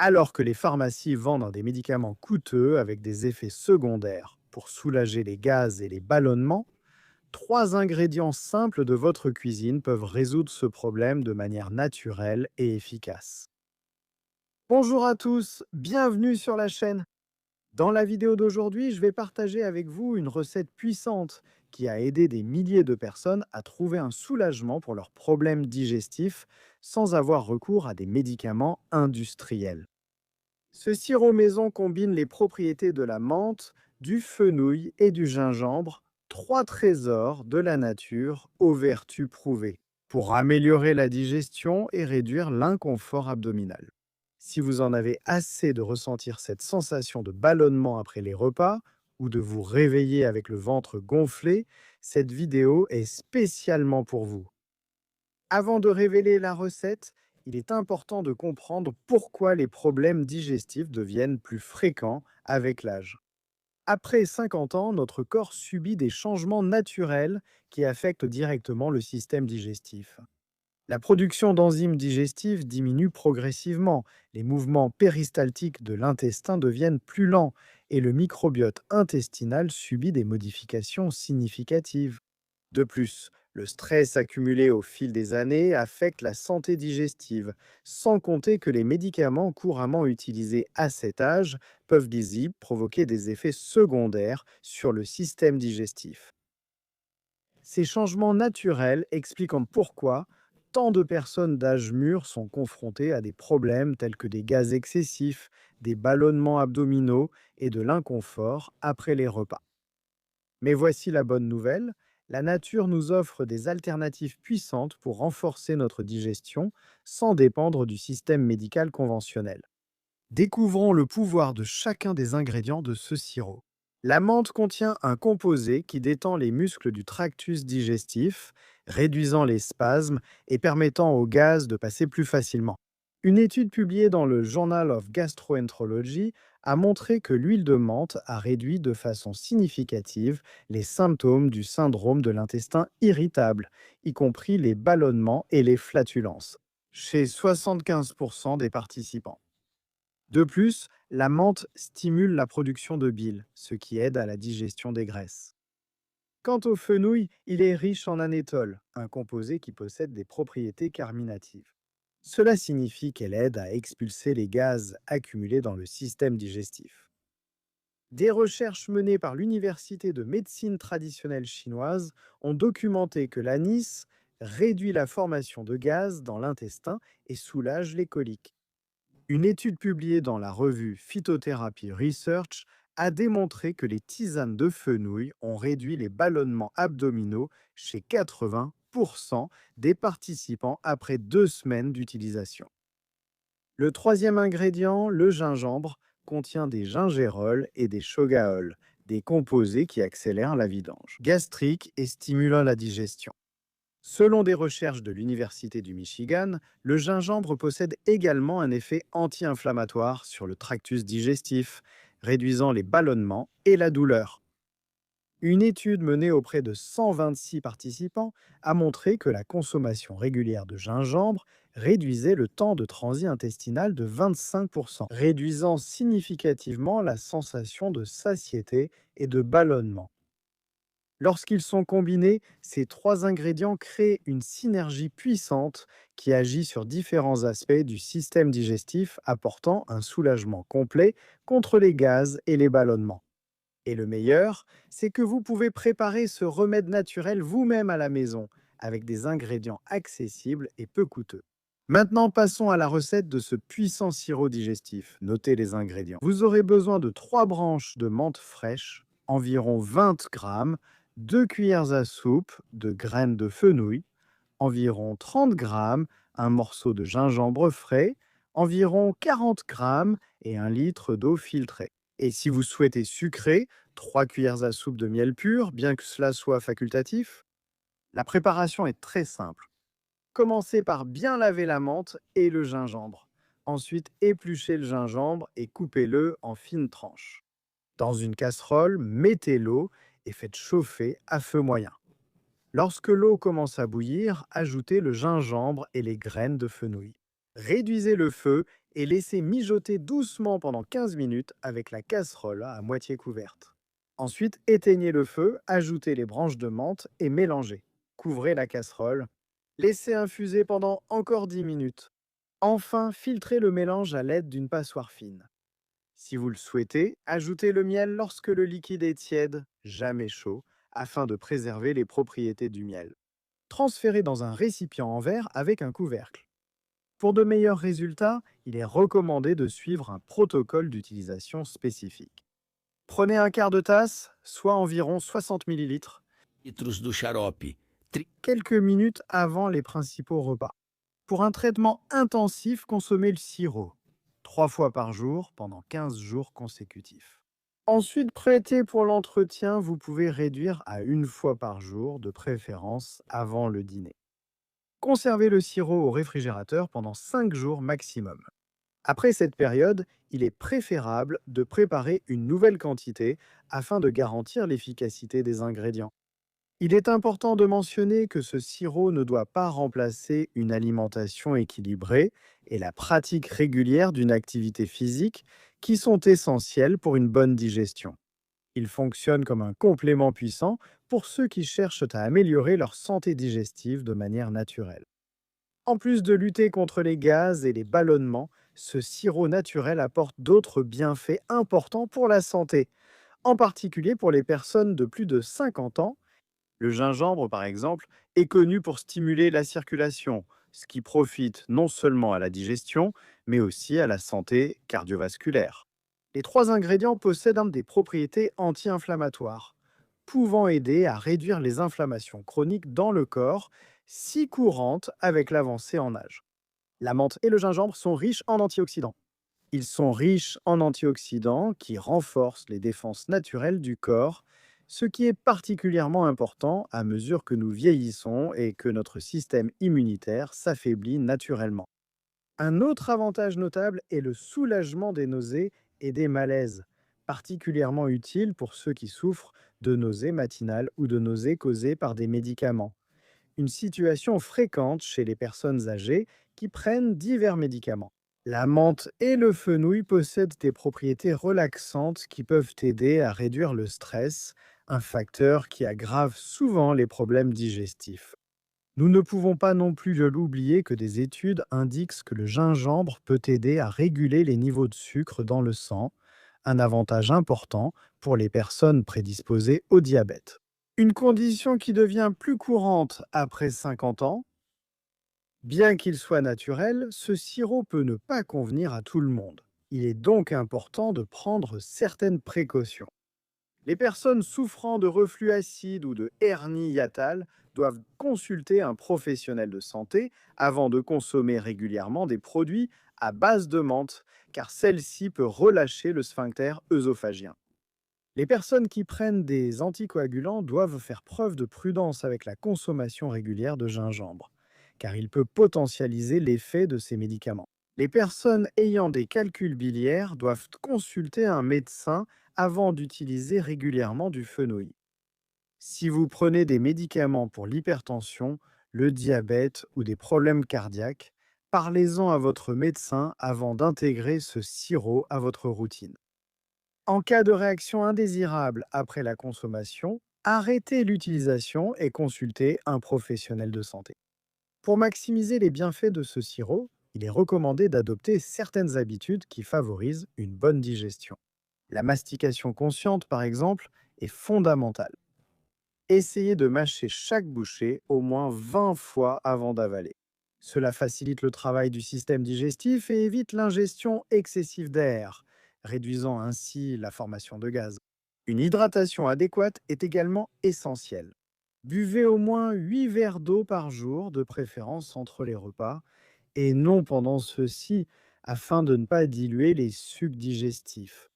Alors que les pharmacies vendent des médicaments coûteux avec des effets secondaires pour soulager les gaz et les ballonnements, trois ingrédients simples de votre cuisine peuvent résoudre ce problème de manière naturelle et efficace. Bonjour à tous, bienvenue sur la chaîne. Dans la vidéo d'aujourd'hui, je vais partager avec vous une recette puissante qui a aidé des milliers de personnes à trouver un soulagement pour leurs problèmes digestifs sans avoir recours à des médicaments industriels. Ce sirop maison combine les propriétés de la menthe, du fenouil et du gingembre, trois trésors de la nature aux vertus prouvées, pour améliorer la digestion et réduire l'inconfort abdominal. Si vous en avez assez de ressentir cette sensation de ballonnement après les repas ou de vous réveiller avec le ventre gonflé, cette vidéo est spécialement pour vous. Avant de révéler la recette, il est important de comprendre pourquoi les problèmes digestifs deviennent plus fréquents avec l'âge. Après 50 ans, notre corps subit des changements naturels qui affectent directement le système digestif. La production d'enzymes digestives diminue progressivement, les mouvements péristaltiques de l'intestin deviennent plus lents et le microbiote intestinal subit des modifications significatives. De plus, le stress accumulé au fil des années affecte la santé digestive, sans compter que les médicaments couramment utilisés à cet âge peuvent lisibles provoquer des effets secondaires sur le système digestif. Ces changements naturels expliquent pourquoi tant de personnes d'âge mûr sont confrontées à des problèmes tels que des gaz excessifs, des ballonnements abdominaux et de l'inconfort après les repas. Mais voici la bonne nouvelle, la nature nous offre des alternatives puissantes pour renforcer notre digestion sans dépendre du système médical conventionnel. Découvrons le pouvoir de chacun des ingrédients de ce sirop. La menthe contient un composé qui détend les muscles du tractus digestif, réduisant les spasmes et permettant au gaz de passer plus facilement. Une étude publiée dans le Journal of Gastroenterology a montré que l'huile de menthe a réduit de façon significative les symptômes du syndrome de l'intestin irritable, y compris les ballonnements et les flatulences, chez 75% des participants. De plus, la menthe stimule la production de bile, ce qui aide à la digestion des graisses. Quant au fenouil, il est riche en anétol, un composé qui possède des propriétés carminatives. Cela signifie qu'elle aide à expulser les gaz accumulés dans le système digestif. Des recherches menées par l'Université de médecine traditionnelle chinoise ont documenté que l'anis réduit la formation de gaz dans l'intestin et soulage les coliques. Une étude publiée dans la revue Phytotherapy Research a démontré que les tisanes de fenouil ont réduit les ballonnements abdominaux chez 80% des participants après 2 semaines d'utilisation. Le troisième ingrédient, le gingembre, contient des gingérols et des chogaols, des composés qui accélèrent la vidange gastrique et stimulant la digestion. Selon des recherches de l'Université du Michigan, le gingembre possède également un effet anti-inflammatoire sur le tractus digestif, réduisant les ballonnements et la douleur. Une étude menée auprès de 126 participants a montré que la consommation régulière de gingembre réduisait le temps de transit intestinal de 25%, réduisant significativement la sensation de satiété et de ballonnement. Lorsqu'ils sont combinés, ces trois ingrédients créent une synergie puissante qui agit sur différents aspects du système digestif, apportant un soulagement complet contre les gaz et les ballonnements. Et le meilleur, c'est que vous pouvez préparer ce remède naturel vous-même à la maison, avec des ingrédients accessibles et peu coûteux. Maintenant, passons à la recette de ce puissant sirop digestif. Notez les ingrédients. Vous aurez besoin de 3 branches de menthe fraîche, environ 20 grammes, 2 cuillères à soupe de graines de fenouil, environ 30 grammes, un morceau de gingembre frais, environ 40 grammes et 1 litre d'eau filtrée. Et si vous souhaitez sucrer, 3 cuillères à soupe de miel pur, bien que cela soit facultatif. La préparation est très simple. Commencez par bien laver la menthe et le gingembre. Ensuite, épluchez le gingembre et coupez-le en fines tranches. Dans une casserole, mettez l'eau et faites chauffer à feu moyen. Lorsque l'eau commence à bouillir, ajoutez le gingembre et les graines de fenouil. Réduisez le feu et laissez mijoter doucement pendant 15 minutes avec la casserole à moitié couverte. Ensuite, éteignez le feu, ajoutez les branches de menthe et mélangez. Couvrez la casserole. Laissez infuser pendant encore 10 minutes. Enfin, filtrez le mélange à l'aide d'une passoire fine. Si vous le souhaitez, ajoutez le miel lorsque le liquide est tiède, jamais chaud, afin de préserver les propriétés du miel. Transférez dans un récipient en verre avec un couvercle. Pour de meilleurs résultats, il est recommandé de suivre un protocole d'utilisation spécifique. Prenez un quart de tasse, soit environ 60 millilitres, Litros do xarope. quelques minutes avant les principaux repas. Pour un traitement intensif, consommez le sirop 3 fois par jour pendant 15 jours consécutifs. Ensuite, prêté pour l'entretien, vous pouvez réduire à 1 fois par jour, de préférence avant le dîner. Conservez le sirop au réfrigérateur pendant 5 jours maximum. Après cette période, il est préférable de préparer une nouvelle quantité afin de garantir l'efficacité des ingrédients. Il est important de mentionner que ce sirop ne doit pas remplacer une alimentation équilibrée et la pratique régulière d'une activité physique qui sont essentielles pour une bonne digestion. Il fonctionne comme un complément puissant pour ceux qui cherchent à améliorer leur santé digestive de manière naturelle. En plus de lutter contre les gaz et les ballonnements, ce sirop naturel apporte d'autres bienfaits importants pour la santé, en particulier pour les personnes de plus de 50 ans. Le gingembre, par exemple, est connu pour stimuler la circulation, ce qui profite non seulement à la digestion, mais aussi à la santé cardiovasculaire. Les trois ingrédients possèdent des propriétés anti-inflammatoires, pouvant aider à réduire les inflammations chroniques dans le corps, si courantes avec l'avancée en âge. La menthe et le gingembre sont riches en antioxydants. Ils sont riches en antioxydants qui renforcent les défenses naturelles du corps, ce qui est particulièrement important à mesure que nous vieillissons et que notre système immunitaire s'affaiblit naturellement. Un autre avantage notable est le soulagement des nausées et des malaises, particulièrement utile pour ceux qui souffrent de nausées matinales ou de nausées causées par des médicaments. Une situation fréquente chez les personnes âgées qui prennent divers médicaments. La menthe et le fenouil possèdent des propriétés relaxantes qui peuvent aider à réduire le stress, un facteur qui aggrave souvent les problèmes digestifs. Nous ne pouvons pas non plus l'oublier que des études indiquent que le gingembre peut aider à réguler les niveaux de sucre dans le sang, un avantage important pour les personnes prédisposées au diabète. Une condition qui devient plus courante après 50 ans. Bien qu'il soit naturel, ce sirop peut ne pas convenir à tout le monde. Il est donc important de prendre certaines précautions. Les personnes souffrant de reflux acide ou de hernie hiatale doivent consulter un professionnel de santé avant de consommer régulièrement des produits à base de menthe, car celle-ci peut relâcher le sphincter œsophagien. Les personnes qui prennent des anticoagulants doivent faire preuve de prudence avec la consommation régulière de gingembre, car il peut potentialiser l'effet de ces médicaments. Les personnes ayant des calculs biliaires doivent consulter un médecin avant d'utiliser régulièrement du fenouil. Si vous prenez des médicaments pour l'hypertension, le diabète ou des problèmes cardiaques, parlez-en à votre médecin avant d'intégrer ce sirop à votre routine. En cas de réaction indésirable après la consommation, arrêtez l'utilisation et consultez un professionnel de santé. Pour maximiser les bienfaits de ce sirop, il est recommandé d'adopter certaines habitudes qui favorisent une bonne digestion. La mastication consciente, par exemple, est fondamentale. Essayez de mâcher chaque bouchée au moins 20 fois avant d'avaler. Cela facilite le travail du système digestif et évite l'ingestion excessive d'air, réduisant ainsi la formation de gaz. Une hydratation adéquate est également essentielle. Buvez au moins 8 verres d'eau par jour, de préférence entre les repas, et non pendant ceux-ci, afin de ne pas diluer les sucs digestifs.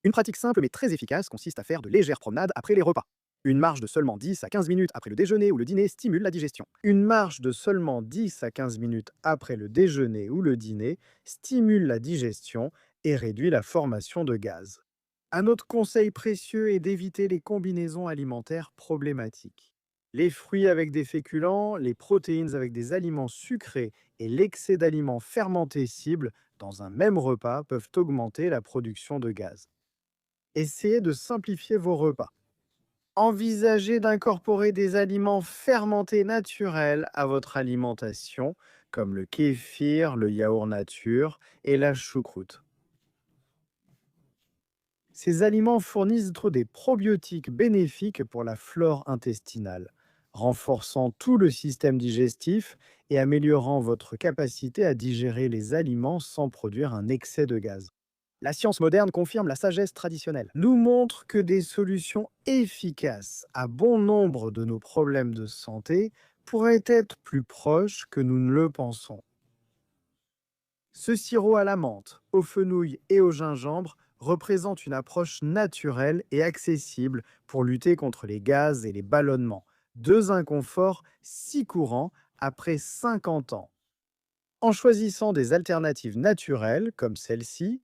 Une pratique simple mais très efficace consiste à faire de légères promenades après les repas. Une marche de seulement 10 à 15 minutes après le déjeuner ou le dîner stimule la digestion. Une marche de seulement 10 à 15 minutes après le déjeuner ou le dîner stimule la digestion et réduit la formation de gaz. Un autre conseil précieux est d'éviter les combinaisons alimentaires problématiques. Les fruits avec des féculents, les protéines avec des aliments sucrés et l'excès d'aliments fermentés cibles dans un même repas peuvent augmenter la production de gaz. Essayez de simplifier vos repas. Envisagez d'incorporer des aliments fermentés naturels à votre alimentation, comme le kéfir, le yaourt nature et la choucroute. Ces aliments fournissent trop des probiotiques bénéfiques pour la flore intestinale, renforçant tout le système digestif et améliorant votre capacité à digérer les aliments sans produire un excès de gaz. La science moderne confirme la sagesse traditionnelle, nous montre que des solutions efficaces à bon nombre de nos problèmes de santé pourraient être plus proches que nous ne le pensons. Ce sirop à la menthe, au fenouil et au gingembre représente une approche naturelle et accessible pour lutter contre les gaz et les ballonnements, deux inconforts si courants après 50 ans. En choisissant des alternatives naturelles comme celle-ci,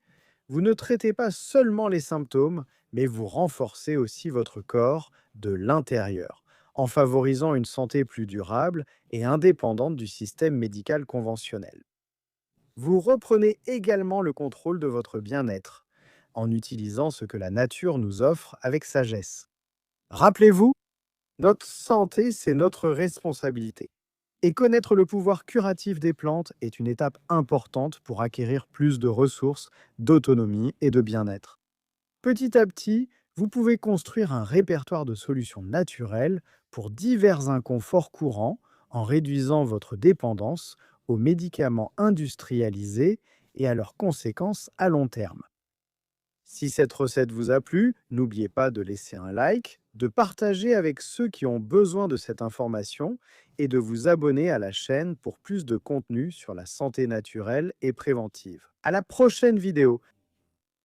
vous ne traitez pas seulement les symptômes, mais vous renforcez aussi votre corps de l'intérieur, en favorisant une santé plus durable et indépendante du système médical conventionnel. Vous reprenez également le contrôle de votre bien-être, en utilisant ce que la nature nous offre avec sagesse. Rappelez-vous, notre santé, c'est notre responsabilité. Et connaître le pouvoir curatif des plantes est une étape importante pour acquérir plus de ressources, d'autonomie et de bien-être. Petit à petit, vous pouvez construire un répertoire de solutions naturelles pour divers inconforts courants en réduisant votre dépendance aux médicaments industrialisés et à leurs conséquences à long terme. Si cette recette vous a plu, n'oubliez pas de laisser un like, de partager avec ceux qui ont besoin de cette information et de vous abonner à la chaîne pour plus de contenu sur la santé naturelle et préventive. À la prochaine vidéo!